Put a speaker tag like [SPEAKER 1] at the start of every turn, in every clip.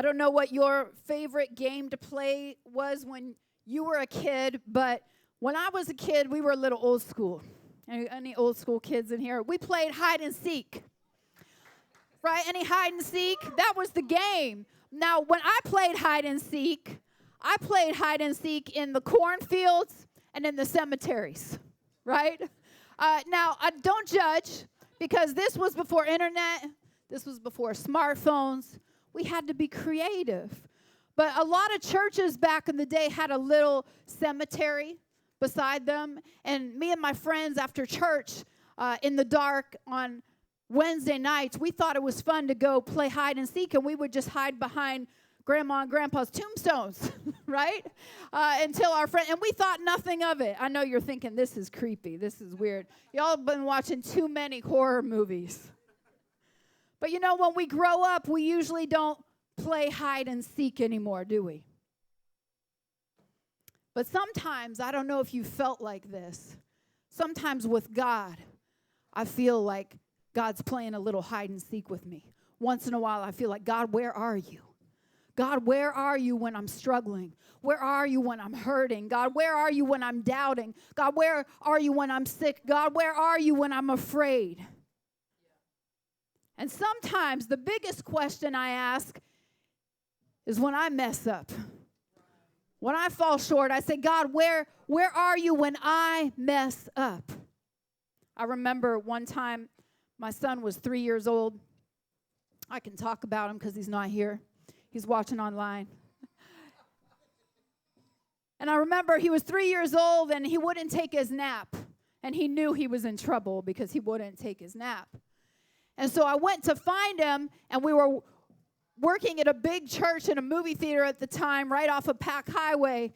[SPEAKER 1] I don't know what your favorite game to play was when you were a kid, but when I was a kid, we were a little old school. Any old school kids in here? We played hide and seek, right? Any hide and seek? That was the game. Now, when I played hide and seek in the cornfields and in the cemeteries, right? Now, don't judge, because this was before internet. This was before smartphones. We had to be creative. But a lot of churches back in the day had a little cemetery beside them. And me and my friends after church in the dark on Wednesday nights, we thought it was fun to go play hide and seek, and we would just hide behind Grandma and Grandpa's tombstones, right? Until our friend, and we thought nothing of it. I know you're thinking, this is creepy, this is weird. Y'all have been watching too many horror movies. But you know, when we grow up, we usually don't play hide and seek anymore, do we? But sometimes, I don't know if you felt like this, sometimes with God, I feel like God's playing a little hide and seek with me. Once in a while, I feel like, God, where are you? God, where are you when I'm struggling? Where are you when I'm hurting? God, where are you when I'm doubting? God, where are you when I'm sick? God, where are you when I'm afraid? And sometimes the biggest question I ask is when I mess up. When I fall short, I say, God, where are you when I mess up? I remember one time my son was 3 years old. I can talk about him because he's not here. He's watching online. And I remember he was 3 years old and he wouldn't take his nap. And he knew he was in trouble because he wouldn't take his nap. And so I went to find him, and we were working at a big church in a movie theater at the time, right off of Pack Highway,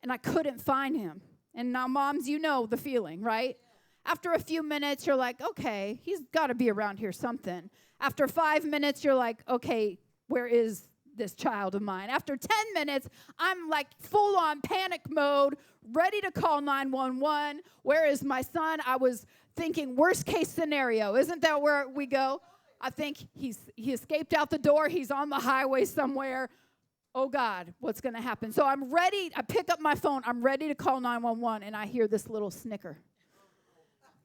[SPEAKER 1] and I couldn't find him. And now, moms, you know the feeling, right? After a few minutes, you're like, okay, he's got to be around here something. After 5 minutes, you're like, okay, where is this child of mine? After 10 minutes, I'm like full-on panic mode, ready to call 911. Where is my son? I was thinking worst case scenario. Isn't that where we go? I think he escaped out the door. He's on the highway somewhere. Oh, God, what's going to happen? So I'm ready. I pick up my phone. I'm ready to call 911, and I hear this little snicker.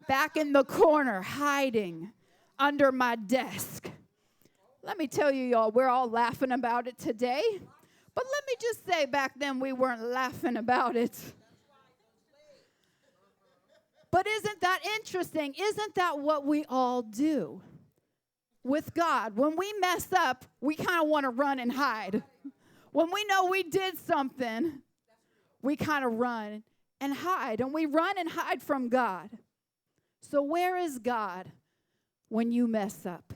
[SPEAKER 1] Back in the corner, hiding under my desk. Let me tell you, y'all, we're all laughing about it today. But let me just say, back then, we weren't laughing about it. But isn't that interesting? Isn't that what we all do with God? When we mess up, we kind of want to run and hide. When we know we did something, we kind of run and hide. And we run and hide from God. So where is God when you mess up?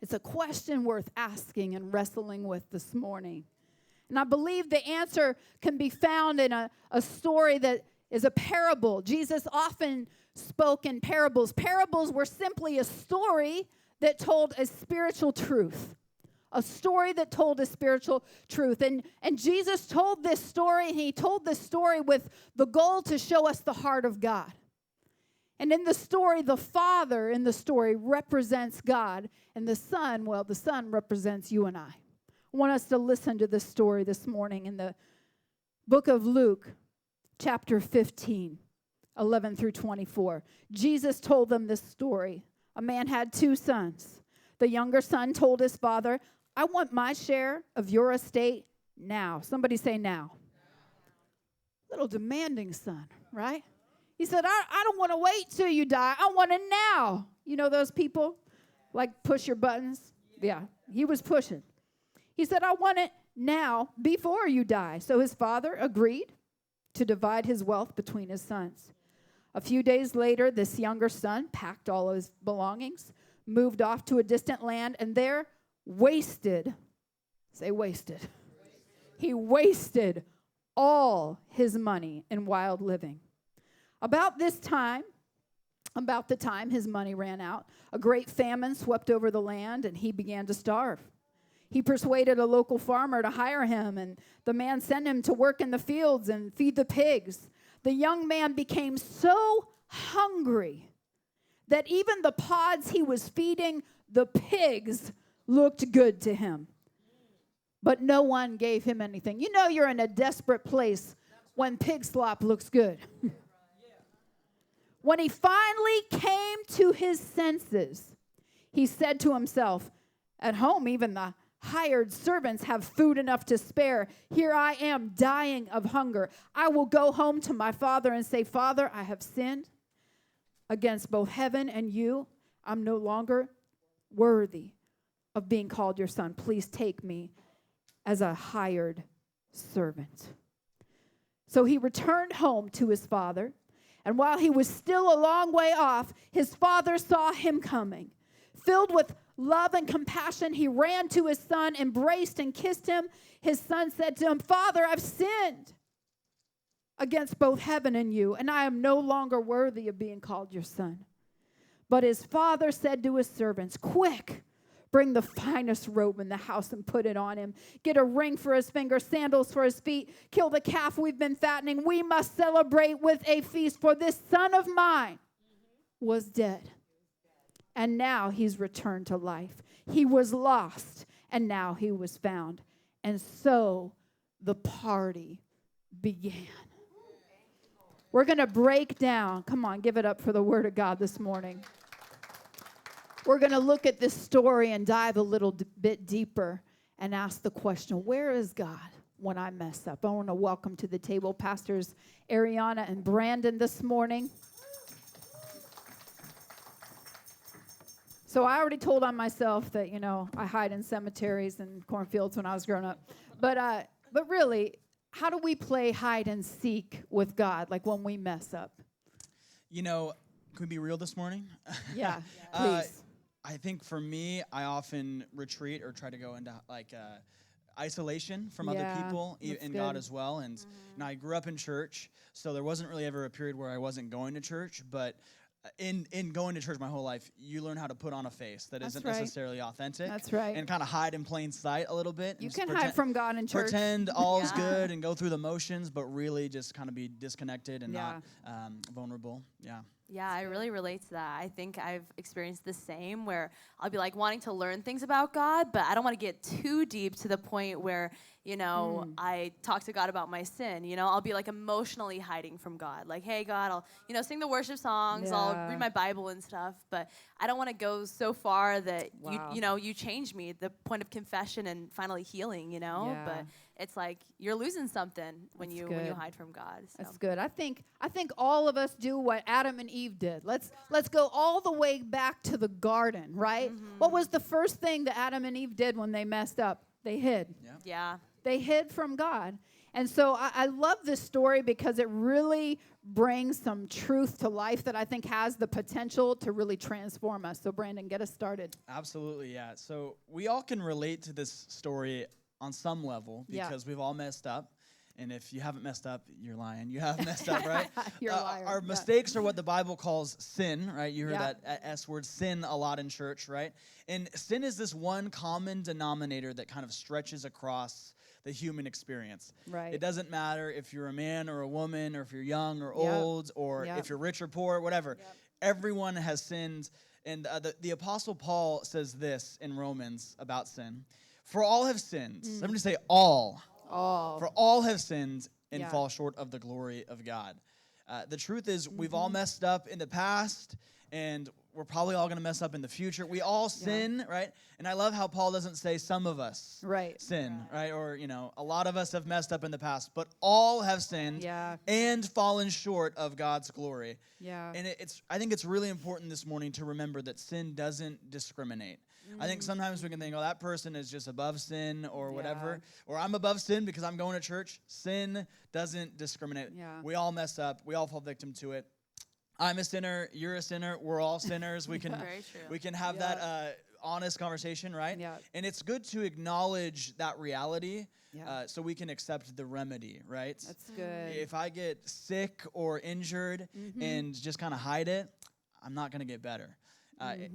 [SPEAKER 1] It's a question worth asking and wrestling with this morning. And I believe the answer can be found in a story that is a parable. Jesus often spoke in parables. Parables were simply a story that told a spiritual truth. A story that told a spiritual truth. And Jesus told this story, and he told this story with the goal to show us the heart of God. And in the story, the Father in the story represents God, and the Son, well, the Son represents you and I. I want us to listen to this story this morning in the book of Luke, chapter 15, 11 through 24. Jesus told them this story. A man had 2 sons. The younger son told his father, I want my share of your estate now. Somebody say now. Little demanding son, right? He said, I don't want to wait till you die. I want it now. You know those people? Like push your buttons? Yeah, he was pushing. He said, I want it now before you die. So his father agreed to divide his wealth between his sons. A few days later, this younger son packed all his belongings, moved off to a distant land, and there wasted, say wasted. He wasted all his money in wild living. About the time his money ran out, a great famine swept over the land, and he began to starve. He persuaded a local farmer to hire him, and the man sent him to work in the fields and feed the pigs. The young man became so hungry that even the pods he was feeding the pigs looked good to him. but no one gave him anything. You know you're in a desperate place when pig slop looks good. When he finally came to his senses, he said to himself, at home even the hired servants have food enough to spare. Here I am dying of hunger. I will go home to my father and say, Father, I have sinned against both heaven and you. I'm no longer worthy of being called your son. Please take me as a hired servant. So he returned home to his father, and while he was still a long way off, his father saw him coming. Filled with love and compassion, he ran to his son, embraced and kissed him. His son said to him, Father, I've sinned against both heaven and you, and I am no longer worthy of being called your son. But his father said to his servants, Quick, bring the finest robe in the house and put it on him. Get a ring for his finger, sandals for his feet. Kill the calf we've been fattening. We must celebrate with a feast, for this son of mine was dead, and now he's returned to life. He was lost, and now he was found. And so the party began. We're going to break down. Come on, give it up for the word of God this morning. We're going to look at this story and dive a little bit deeper and ask the question, where is God when I mess up? I want to welcome to the table Pastors Arianna and Brandon this morning. So I already told on myself that, I hide in cemeteries and cornfields when I was growing up. But really, how do we play hide and seek with God, like when we mess up?
[SPEAKER 2] Can we be real this morning?
[SPEAKER 1] Yeah, please.
[SPEAKER 2] I think for me, I often retreat or try to go into isolation from other people in God as well. And I grew up in church, so there wasn't really ever a period where I wasn't going to church, but in going to church my whole life, you learn how to put on a face that isn't necessarily authentic.
[SPEAKER 1] That's right.
[SPEAKER 2] And kind of hide in plain sight a little bit.
[SPEAKER 1] You can hide from God in church.
[SPEAKER 2] Pretend all's good and go through the motions, but really just kind of be disconnected and not vulnerable. Yeah.
[SPEAKER 3] Yeah, I really relate to that. I think I've experienced the same, where I'll be like wanting to learn things about God, but I don't want to get too deep to the point where, I talk to God about my sin. I'll be like emotionally hiding from God. Like, hey, God, I'll, sing the worship songs, I'll read my Bible and stuff, but I don't want to go so far that, you change me, the point of confession and finally healing, but it's like you're losing something when you hide from God. So.
[SPEAKER 1] That's good. I think all of us do what Adam and Eve did. Let's go all the way back to the garden, right? Mm-hmm. What was the first thing that Adam and Eve did when they messed up? They hid.
[SPEAKER 3] Yeah.
[SPEAKER 1] They hid from God. And so I love this story because it really brings some truth to life that I think has the potential to really transform us. So Brandon, get us started.
[SPEAKER 2] Absolutely, yeah. So we all can relate to this story on some level because we've all messed up. And if you haven't messed up, you're lying. You have messed up, right?
[SPEAKER 1] You're a liar.
[SPEAKER 2] Our mistakes are what the Bible calls sin, right? You hear that S word, sin, a lot in church, right? And sin is this one common denominator that kind of stretches across the human experience.
[SPEAKER 1] Right.
[SPEAKER 2] It doesn't matter if you're a man or a woman, or if you're young or old, or if you're rich or poor, whatever. Everyone has sinned. And the Apostle Paul says this in Romans about sin. For all have sinned. Let me just say all.
[SPEAKER 1] All.
[SPEAKER 2] For all have sinned and fall short of the glory of God. The truth is, we've all messed up in the past, and we're probably all going to mess up in the future. We all sin, right? And I love how Paul doesn't say some of us sin, right? Or, a lot of us have messed up in the past, but all have sinned and fallen short of God's glory.
[SPEAKER 1] Yeah.
[SPEAKER 2] And I think it's really important this morning to remember that sin doesn't discriminate. I think sometimes we can think, that person is just above sin or whatever. Or I'm above sin because I'm going to church. Sin doesn't discriminate.
[SPEAKER 1] Yeah.
[SPEAKER 2] We all mess up. We all fall victim to it. I'm a sinner. You're a sinner. We're all sinners. We can have that honest conversation, right?
[SPEAKER 1] Yeah.
[SPEAKER 2] And it's good to acknowledge that reality so we can accept the remedy, right?
[SPEAKER 1] That's good.
[SPEAKER 2] If I get sick or injured and just kind of hide it, I'm not going to get better.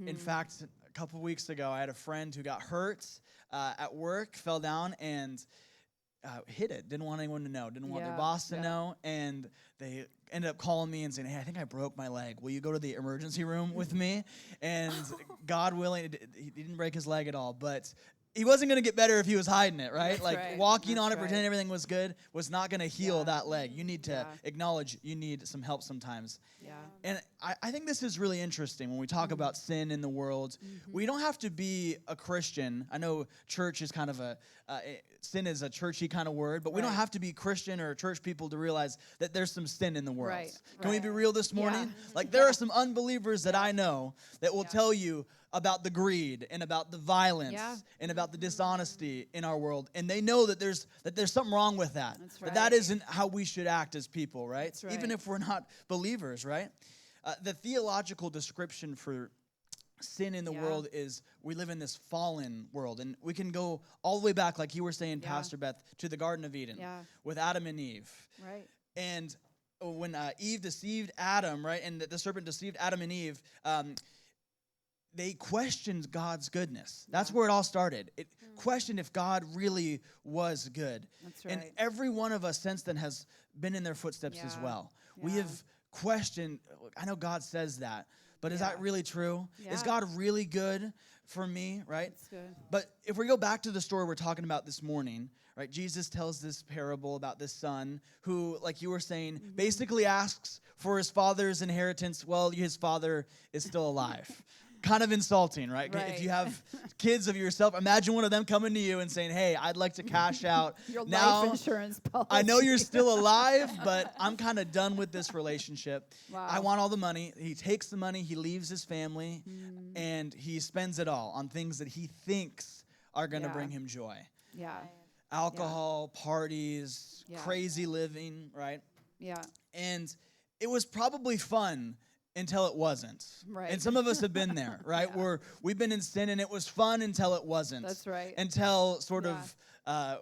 [SPEAKER 2] In fact, a couple weeks ago, I had a friend who got hurt at work, fell down, and hid it. Didn't want anyone to know. Didn't want their boss to know. And they ended up calling me and saying, hey, I think I broke my leg. Will you go to the emergency room with me? And God willing, he didn't break his leg at all. But he wasn't going to get better if he was hiding it, right?
[SPEAKER 1] That's
[SPEAKER 2] like
[SPEAKER 1] right.
[SPEAKER 2] walking
[SPEAKER 1] That's
[SPEAKER 2] on it,
[SPEAKER 1] right.
[SPEAKER 2] pretending everything was good, was not going to heal that leg. You need to
[SPEAKER 1] Yeah.
[SPEAKER 2] acknowledge you need some help sometimes.
[SPEAKER 1] Yeah.
[SPEAKER 2] And I think this is really interesting when we talk about sin in the world. We don't have to be a Christian. I know church is kind of sin is a churchy kind of word, but we don't
[SPEAKER 1] Right.
[SPEAKER 2] have to be Christian or church people to realize that there's some sin in the world.
[SPEAKER 1] Right,
[SPEAKER 2] Can we
[SPEAKER 1] right.
[SPEAKER 2] be real this morning?
[SPEAKER 1] Yeah.
[SPEAKER 2] Like there are some unbelievers that I know that will tell you about the greed and about the violence and about the dishonesty in our world, and they know that there's something wrong with that.
[SPEAKER 1] That's
[SPEAKER 2] That
[SPEAKER 1] right.
[SPEAKER 2] isn't how we should act as people, right?
[SPEAKER 1] That's right.
[SPEAKER 2] Even if we're not believers, right? The theological description for sin in the world is we live in this fallen world, and we can go all the way back, like you were saying, Pastor Beth, to the Garden of Eden with Adam and Eve.
[SPEAKER 1] Right.
[SPEAKER 2] And when Eve deceived Adam, right, and the serpent deceived Adam and Eve, they questioned God's goodness. That's where it all started. It questioned if God really was good.
[SPEAKER 1] That's right.
[SPEAKER 2] And every one of us since then has been in their footsteps as well. We have questioned, I know God says that, but is that really true? Is God really good for me, right?
[SPEAKER 1] That's good.
[SPEAKER 2] But if we go back to the story we're talking about this morning, right, Jesus tells this parable about this son who, like you were saying, basically asks for his father's inheritance while his father is still alive. Kind of insulting, right? If you have kids of yourself, imagine one of them coming to you and saying, hey, I'd like to cash out.
[SPEAKER 1] Your
[SPEAKER 2] now,
[SPEAKER 1] life insurance policy.
[SPEAKER 2] I know you're still alive, but I'm kind of done with this relationship.
[SPEAKER 1] Wow.
[SPEAKER 2] I want all the money. He takes the money, he leaves his family, and he spends it all on things that he thinks are going to bring him joy.
[SPEAKER 1] Yeah.
[SPEAKER 2] Alcohol, parties, crazy living, right?
[SPEAKER 1] Yeah.
[SPEAKER 2] And it was probably fun until it wasn't.
[SPEAKER 1] Right.
[SPEAKER 2] And some of us have been there, right? Where we've been in sin and it was fun until it wasn't.
[SPEAKER 1] That's right.
[SPEAKER 2] Until sort of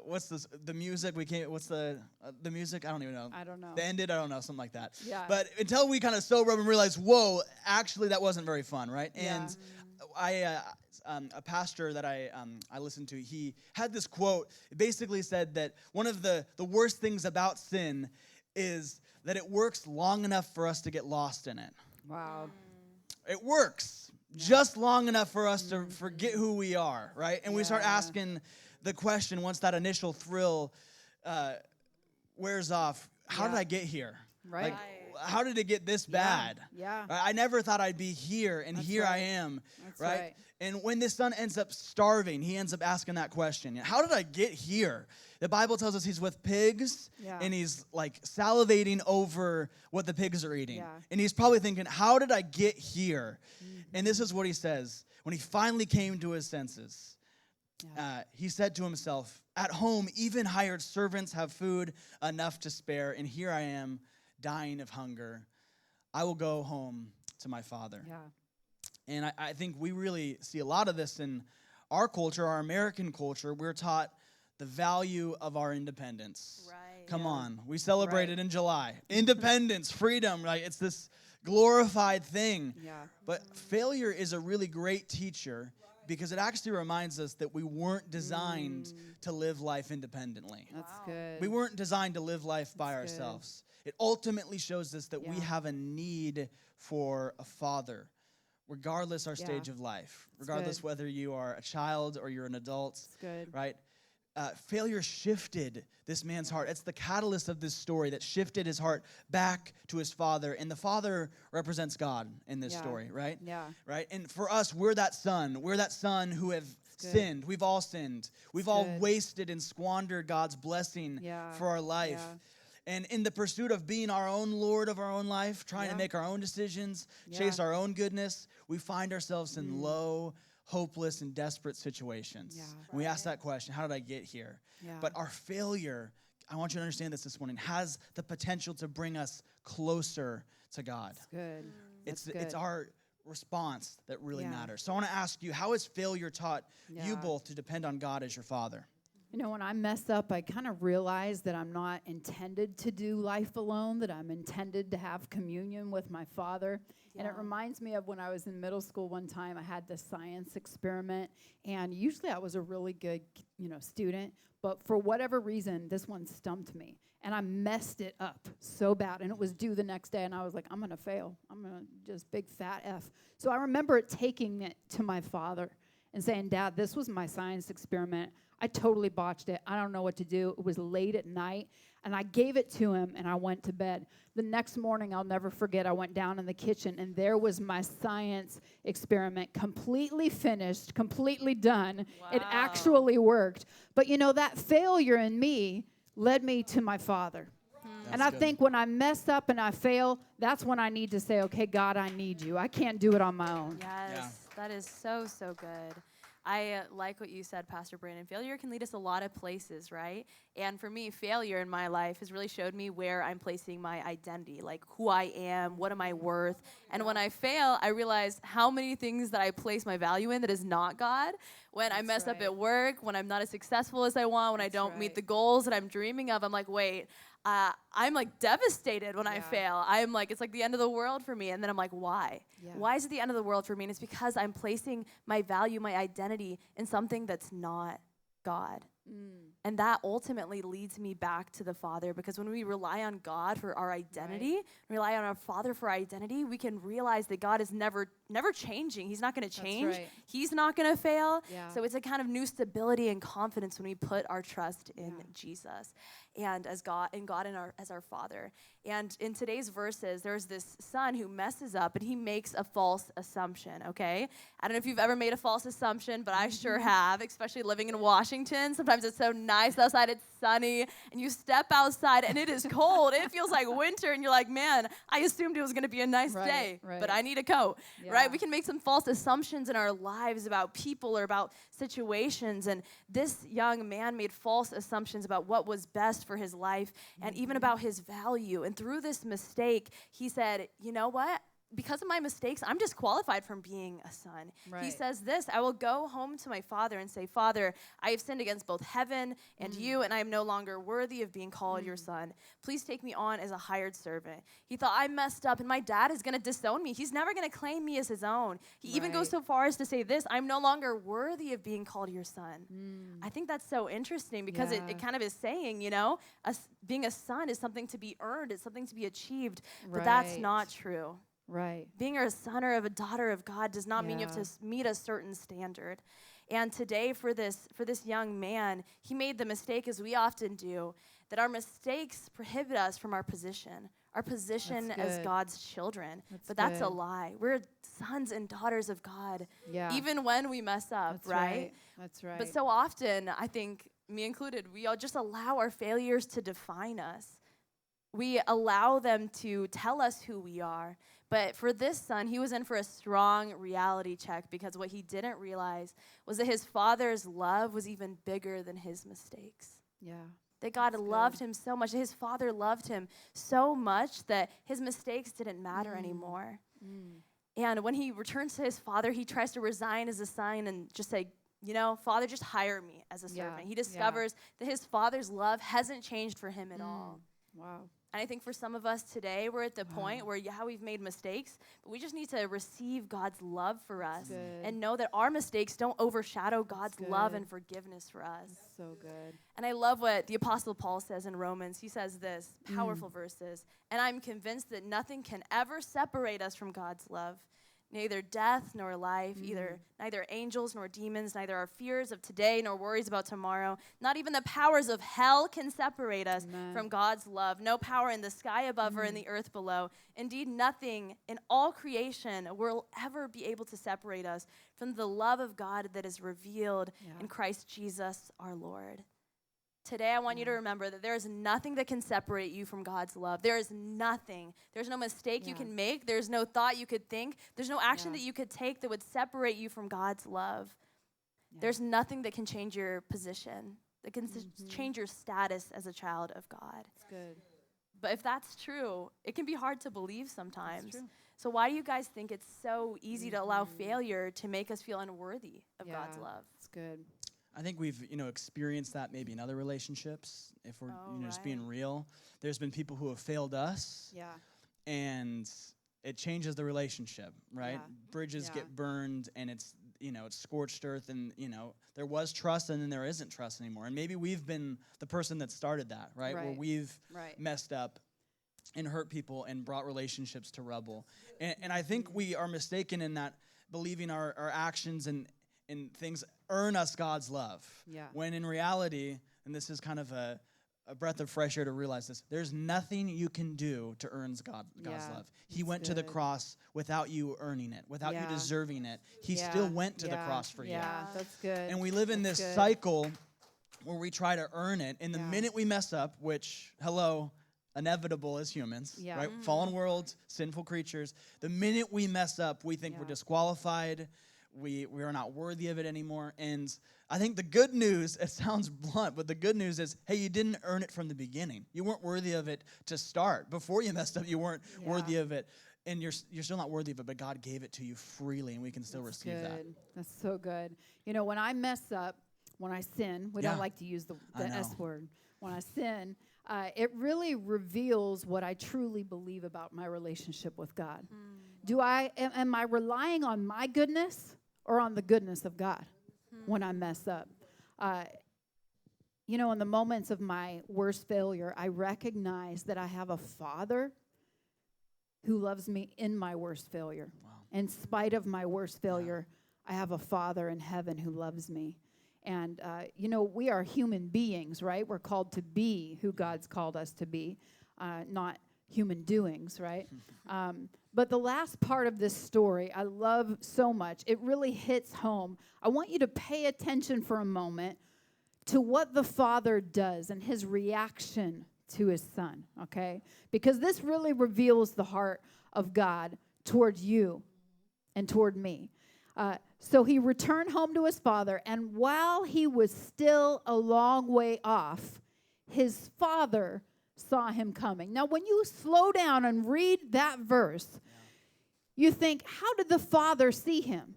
[SPEAKER 2] what's this? The music we came. What's the music? I don't even know.
[SPEAKER 1] I don't know.
[SPEAKER 2] The ended. I don't know. Something like that.
[SPEAKER 1] Yeah.
[SPEAKER 2] But until we kind of sober up and realize, whoa, actually that wasn't very fun, right?
[SPEAKER 1] Yeah.
[SPEAKER 2] And a pastor that I listened to, he had this quote. It basically said that one of the worst things about sin is that it works long enough for us to get lost in it.
[SPEAKER 1] Wow.
[SPEAKER 2] It works just long enough for us to forget who we are, right? And we start asking the question once that initial thrill wears off, how did I get here?
[SPEAKER 1] Right.
[SPEAKER 2] Like, how did it get this bad?
[SPEAKER 1] Yeah.
[SPEAKER 2] Right? I never thought I'd be here, and
[SPEAKER 1] That's
[SPEAKER 2] here I
[SPEAKER 1] right.
[SPEAKER 2] am,
[SPEAKER 1] That's
[SPEAKER 2] right?
[SPEAKER 1] right.
[SPEAKER 2] And when this son ends up starving, he ends up asking that question. How did I get here? The Bible tells us he's with pigs, and he's like salivating over what the pigs are eating.
[SPEAKER 1] Yeah.
[SPEAKER 2] And he's probably thinking, how did I get here? And this is what he says. When he finally came to his senses, he said to himself, at home, even hired servants have food enough to spare, and here I am, dying of hunger. I will go home to my father.
[SPEAKER 1] Yeah.
[SPEAKER 2] And I think we really see a lot of this in our culture, our American culture. We're taught the value of our independence.
[SPEAKER 3] Right.
[SPEAKER 2] Come on. We celebrate
[SPEAKER 1] Right.
[SPEAKER 2] it in July. Independence, freedom, right? It's this glorified thing.
[SPEAKER 1] Yeah.
[SPEAKER 2] But failure is a really great teacher because it actually reminds us that we weren't designed to live life independently.
[SPEAKER 1] That's good.
[SPEAKER 2] We weren't designed to live life by
[SPEAKER 1] That's good.
[SPEAKER 2] ourselves. It ultimately shows us that we
[SPEAKER 1] Yeah.
[SPEAKER 2] have a need for a father, regardless our stage of life, regardless
[SPEAKER 1] good.
[SPEAKER 2] whether you are a child or you're an adult,
[SPEAKER 1] That's good.
[SPEAKER 2] right? Failure shifted this man's heart. It's the catalyst of this story that shifted his heart back to his father. And the father represents God in this story, right?
[SPEAKER 1] Yeah.
[SPEAKER 2] Right? And for us, we're that son. We're that son who have
[SPEAKER 1] good.
[SPEAKER 2] sinned. We've all sinned. We've all
[SPEAKER 1] good.
[SPEAKER 2] wasted and squandered God's blessing for our life.
[SPEAKER 1] Yeah.
[SPEAKER 2] And in the pursuit of being our own Lord of our own life, trying to make our own decisions, chase our own goodness, we find ourselves in low, hopeless, and desperate situations.
[SPEAKER 1] Yeah.
[SPEAKER 2] And we ask that question, how did I get here?
[SPEAKER 1] Yeah.
[SPEAKER 2] But our failure, I want you to understand this morning, has the potential to bring us closer to God.
[SPEAKER 1] That's good.
[SPEAKER 2] It's
[SPEAKER 1] That's good.
[SPEAKER 2] our response that really
[SPEAKER 1] Yeah.
[SPEAKER 2] matters. So I want to ask you, how has failure taught you
[SPEAKER 1] Yeah.
[SPEAKER 2] both to depend on God as your father?
[SPEAKER 1] You know, when I mess up, I kind of realize that I'm not intended to do life alone, that I'm intended to have communion with my Father. And it reminds me of when I was in middle school one time, I had this science experiment, and usually I was a really good, student, but for whatever reason, this one stumped me. And I messed it up so bad, and it was due the next day, and I was like, I'm going to fail. I'm going to just big fat F. So I remember taking it to my father and saying, Dad, this was my science experiment. I totally botched it. I don't know what to do. It was late at night, and I gave it to him, and I went to bed. The next morning, I'll never forget, I went down in the kitchen, and there was my science experiment completely finished, completely done.
[SPEAKER 3] Wow.
[SPEAKER 1] It actually worked. But, that failure in me led me to my Father. And I think when I mess up and I fail, that's when I need to say, okay, God, I need you. I can't do it on my own.
[SPEAKER 3] Yes, that is so, so good. I like what you said, Pastor Brandon. Failure can lead us a lot of places, right? And for me, failure in my life has really showed me where I'm placing my identity, like who I am, what am I worth. And when I fail, I realize how many things that I place my value in that is not God. When I mess up at work, when I'm not as successful as I want, when I don't meet the goals that I'm dreaming of, I'm like, wait, I'm like devastated when I fail. I'm like, it's like the end of the world for me. And then I'm like, why? Yeah. Why is it the end of the world for me? And it's because I'm placing my value, my identity in something that's not God. And that ultimately leads me back to the Father, because when we rely on God for our identity, rely on our Father for our identity, we can realize that God is never changing. He's not going to change. He's not going to fail. Yeah. So it's a kind of new stability and confidence when we put our trust in Jesus and as God as our Father. And in today's verses, there's this son who messes up and he makes a false assumption, okay? I don't know if you've ever made a false assumption, but I sure have, especially living in Washington. Sometimes it's so nice outside, it's sunny, and you step outside and it is cold. It feels like winter, and you're like, man, I assumed it was going to be a nice day, but I need a coat, right? We can make some false assumptions in our lives about people or about situations, and this young man made false assumptions about what was best for his life and even about his value. And through this mistake, he said, you know what? Because of my mistakes, I'm disqualified from being a son. He says this, I will go home to my father and say, Father, I have sinned against both heaven and you, and I am no longer worthy of being called your son. Please take me on as a hired servant. He thought, I messed up, and my dad is going to disown me. He's never going to claim me as his own. He even goes so far as to say this, I'm no longer worthy of being called your son. I think that's so interesting, because it kind of is saying, being a son is something to be earned. It's something to be achieved, but that's not true.
[SPEAKER 1] Right.
[SPEAKER 3] Being a son or a daughter of God does not mean you have to meet a certain standard. And today for this young man, he made the mistake, as we often do, that our mistakes prohibit us from our position as God's children. That's a lie. We're sons and daughters of God, even when we mess up, right?
[SPEAKER 1] That's right.
[SPEAKER 3] But so often, I think, me included, we all just allow our failures to define us. We allow them to tell us who we are. But for this son, he was in for a strong reality check, because what he didn't realize was that his father's love was even bigger than his mistakes.
[SPEAKER 1] Yeah.
[SPEAKER 3] That God loved him so much, that his father loved him so much that his mistakes didn't matter anymore. And when he returns to his father, he tries to resign as a son and just say, Father, just hire me as a servant. He discovers that his father's love hasn't changed for him at all.
[SPEAKER 1] Wow.
[SPEAKER 3] And I think for some of us today, we're at the point where, we've made mistakes, but we just need to receive God's love for us and know that our mistakes don't overshadow God's love and forgiveness for us.
[SPEAKER 1] That's so good.
[SPEAKER 3] And I love what the Apostle Paul says in Romans. He says this, powerful verses, and I'm convinced that nothing can ever separate us from God's love. Neither death nor life, neither angels nor demons, neither our fears of today nor worries about tomorrow. Not even the powers of hell can separate us from God's love. No power in the sky above or in the earth below. Indeed, nothing in all creation will ever be able to separate us from the love of God that is revealed in Christ Jesus our Lord. Today, I want you to remember that there is nothing that can separate you from God's love. There is nothing. There's no mistake you can make. There's no thought you could think. There's no action that you could take that would separate you from God's love. There's nothing that can change your position, that can change your status as a child of God.
[SPEAKER 1] That's good.
[SPEAKER 3] But if that's true, it can be hard to believe sometimes. So why do you guys think it's so easy to allow failure to make us feel unworthy of God's love?
[SPEAKER 1] That's good.
[SPEAKER 2] I think we've, experienced that maybe in other relationships. If we're, just being real, there's been people who have failed us. Yeah. And it changes the relationship, right? Yeah. Bridges get burned, and it's scorched earth, and, there was trust, and then there isn't trust anymore. And maybe we've been the person that started that, right? Where we've messed up and hurt people and brought relationships to rubble. And I think we are mistaken in that, believing our actions and and things earn us God's love.
[SPEAKER 1] Yeah.
[SPEAKER 2] When in reality, and this is kind of a breath of fresh air to realize this, there's nothing you can do to earn God's love. He went to the cross without you earning it, without you deserving it. He still went to the cross for you.
[SPEAKER 1] Yeah, that's good.
[SPEAKER 2] And we live in this cycle where we try to earn it. And the minute we mess up, which, inevitable as humans, right? Fallen world, sinful creatures. The minute we mess up, we think we're disqualified. We are not worthy of it anymore. And I think the good news, it sounds blunt, but the good news is, hey, you didn't earn it from the beginning. You weren't worthy of it to start. Before you messed up, you weren't worthy of it. And you're still not worthy of it, but God gave it to you freely, and we can still receive that.
[SPEAKER 1] That's so good. When I mess up, when I sin, we don't like to use the S word. When I sin, it really reveals what I truly believe about my relationship with God. Am I relying on my goodness or on the goodness of God when I mess up? In the moments of my worst failure, I recognize that I have a Father who loves me in my worst failure.
[SPEAKER 2] Wow.
[SPEAKER 1] In spite of my worst failure, I have a Father in heaven who loves me. And, we are human beings, right? We're called to be who God's called us to be, not human doings, right? But the last part of this story I love so much. It really hits home. I want you to pay attention for a moment to what the Father does and his reaction to his Son, okay? Because this really reveals the heart of God towards you and toward me. So he returned home to his father, and while he was still a long way off, his father saw him coming. Now, when you slow down and read that verse, you think, how did the father see him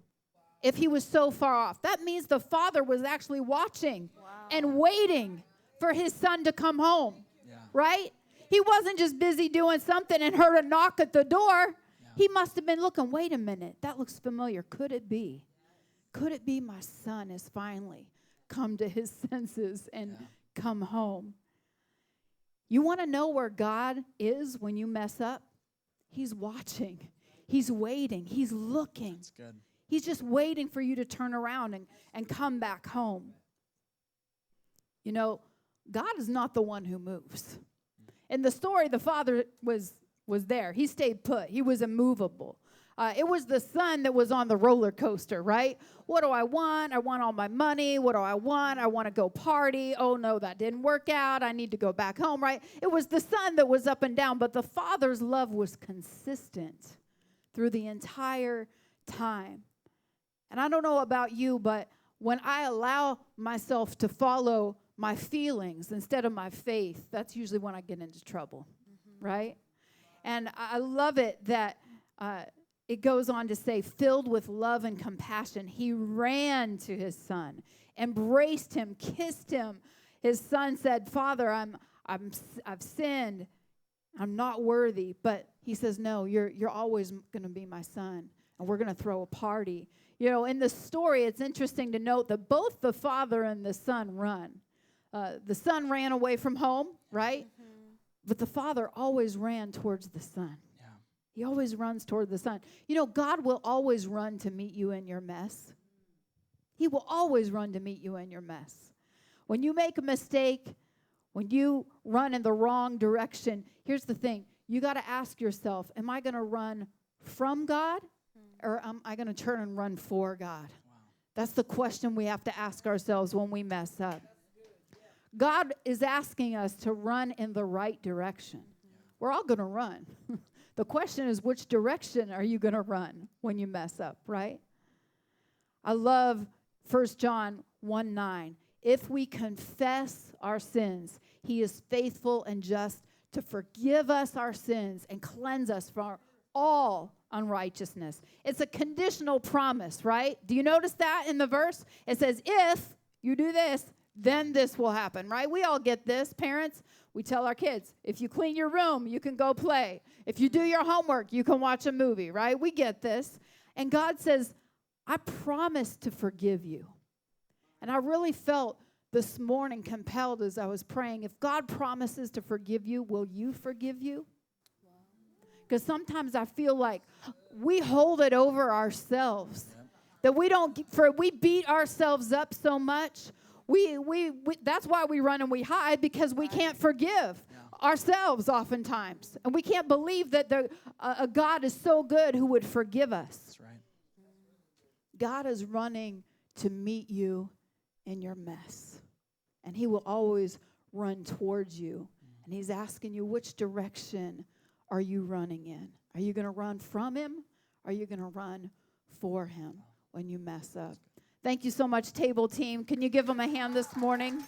[SPEAKER 1] if he was so far off? That means the father was actually watching and waiting for his son to come home, right? He wasn't just busy doing something and heard a knock at the door. He must have been looking, wait a minute, that looks familiar. Could it be? Could it be my son has finally come to his senses and come home? You want to know where God is when you mess up? He's watching. He's waiting. He's looking.
[SPEAKER 2] That's good.
[SPEAKER 1] He's just waiting for you to turn around and come back home. God is not the one who moves. In the story, the father was there. He stayed put. He was immovable. It was the son that was on the roller coaster, right? What do I want? I want all my money. What do I want? I want to go party. Oh, no, that didn't work out. I need to go back home, right? It was the son that was up and down, but the father's love was consistent through the entire time. And I don't know about you, but when I allow myself to follow my feelings instead of my faith, that's usually when I get into trouble, right? And I love it that it goes on to say, filled with love and compassion, he ran to his son, embraced him, kissed him. His son said, Father, I've sinned. I'm not worthy. But he says, no, you're always going to be my son, and we're going to throw a party. In the story, it's interesting to note that both the father and the son run. The son ran away from home, right? But the father always ran towards the son. He always runs toward the son. God will always run to meet you in your mess. He will always run to meet you in your mess. When you make a mistake, when you run in the wrong direction, here's the thing. You got to ask yourself, am I going to run from God, or am I going to turn and run for God? Wow. That's the question we have to ask ourselves when we mess up. God is asking us to run in the right direction. We're all going to run. The question is, which direction are you going to run when you mess up, right? I love 1 John 1:9. If we confess our sins, he is faithful and just to forgive us our sins and cleanse us from all unrighteousness. It's a conditional promise, right? Do you notice that in the verse? It says, if you do this, then this will happen, right? We all get this. Parents, we tell our kids, if you clean your room, you can go play. If you do your homework, you can watch a movie, right? We get this. And God says, I promise to forgive you. And I really felt this morning compelled as I was praying, if God promises to forgive you, will you forgive you? Because sometimes I feel like we hold it over ourselves, That we beat ourselves up so much. That's why we run and we hide, because we can't forgive ourselves oftentimes. And we can't believe that a God is so good who would forgive us.
[SPEAKER 2] That's right.
[SPEAKER 1] God is running to meet you in your mess. And he will always run towards you. And he's asking you, which direction are you running in? Are you going to run from him? Or are you going to run for him when you mess up? Thank you so much, table team. Can you give them a hand this morning?